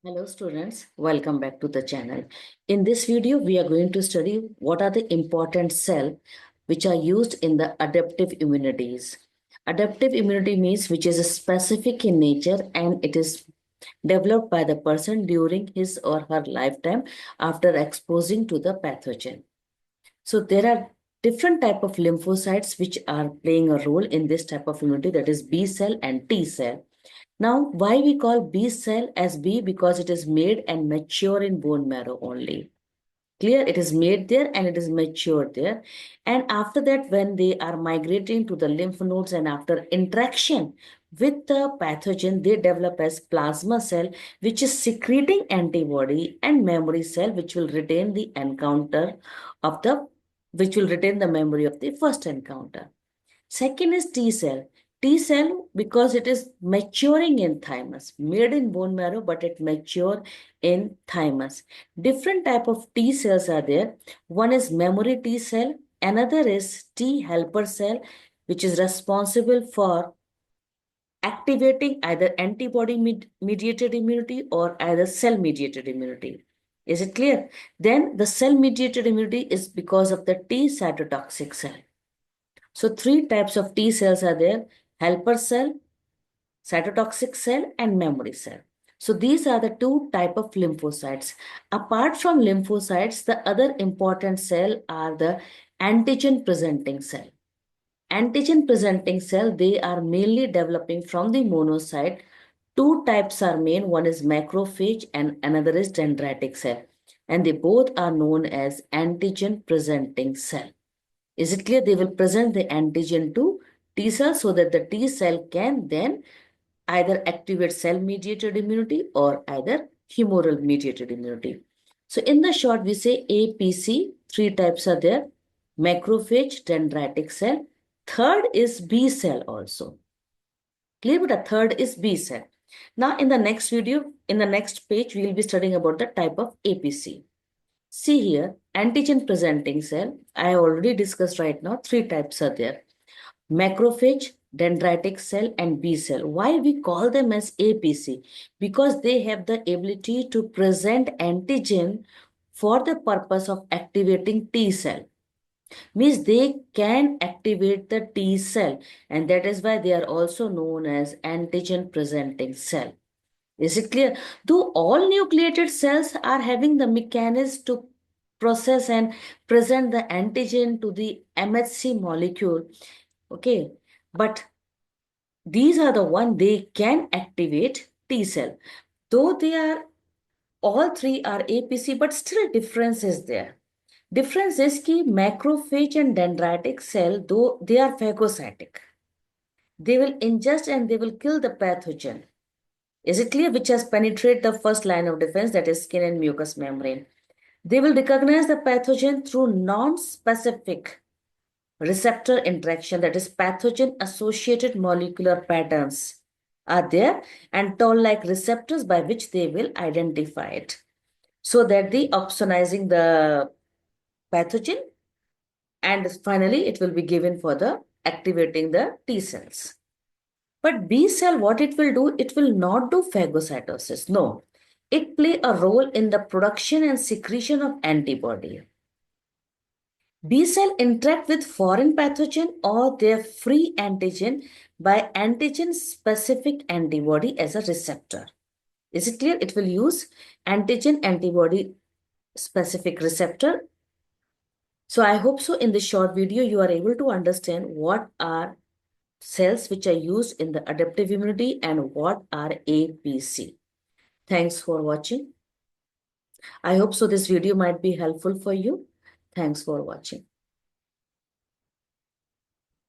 Hello students, welcome back to the channel. In this video, we are going to study what are the important cells which are used in the adaptive immunities. Adaptive immunity means which is specific in nature and it is developed by the person during his or her lifetime after exposing to the pathogen. So there are different type of lymphocytes which are playing a role in this type of immunity, that is B cell and T cell. Now, why we call B cell as B? Because it is made and mature in bone marrow only. Clear? It is made there and it is matured there. And after that, when they are migrating to the lymph nodes and after interaction with the pathogen, they develop as plasma cell, which is secreting antibody, and memory cell, which will retain the encounter of the, which will retain the memory of the first encounter. Second is T cell. T cell, because it is maturing in thymus, made in bone marrow, but it mature in thymus. Different type of T cells are there. One is memory T cell. Another is T helper cell, which is responsible for activating either antibody mediated immunity or either cell mediated immunity. Is it clear? Then the cell mediated immunity is because of the T cytotoxic cell. So three types of T cells are there: helper cell, cytotoxic cell, and memory cell. So these are the two type of lymphocytes. Apart from lymphocytes, the other important cell are the antigen presenting cell. Antigen presenting cell, they are mainly developing from the monocyte. Two types are main, one is macrophage and another is dendritic cell. And they both are known as antigen presenting cell. Is it clear? They will present the antigen to T cell so that the T cell can then either activate cell mediated immunity or either humoral mediated immunity. So in the short, we say APC, three types are there: macrophage, dendritic cell. Third is B cell also. Clear? But a third is B cell. Now in the next video, in the next page, we will be studying about the type of APC. See here, antigen presenting cell, I already discussed right now, three types are there: macrophage, dendritic cell, and B cell. Why we call them as APC? Because they have the ability to present antigen for the purpose of activating T cell. Means they can activate the T cell, and that is why they are also known as antigen presenting cell. Is it clear? Though all nucleated cells are having the mechanism to process and present the antigen to the MHC molecule, okay, but these are the one they can activate T cell. Though they are, all three are APC, but still difference is there. Difference is कि macrophage and dendritic cell, though they are phagocytic, they will ingest and they will kill the pathogen. Is it clear? Which has penetrated the first line of defense, that is skin and mucous membrane. They will recognize the pathogen through non-specific receptor interaction, that is pathogen associated molecular patterns are there, and toll-like receptors by which they will identify it. So that the opsonizing the pathogen, and finally it will be given for the activating the T cells. But B cell, what it will do, it will not do phagocytosis. No, it play a role in the production and secretion of antibody. B cell interact with foreign pathogen or their free antigen by antigen specific antibody as a receptor. Is it clear? It will use antigen antibody specific receptor. So I hope so in this short video you are able to understand what are cells which are used in the adaptive immunity and what are APC. Thanks for watching. I hope so this video might be helpful for you. Thanks for watching.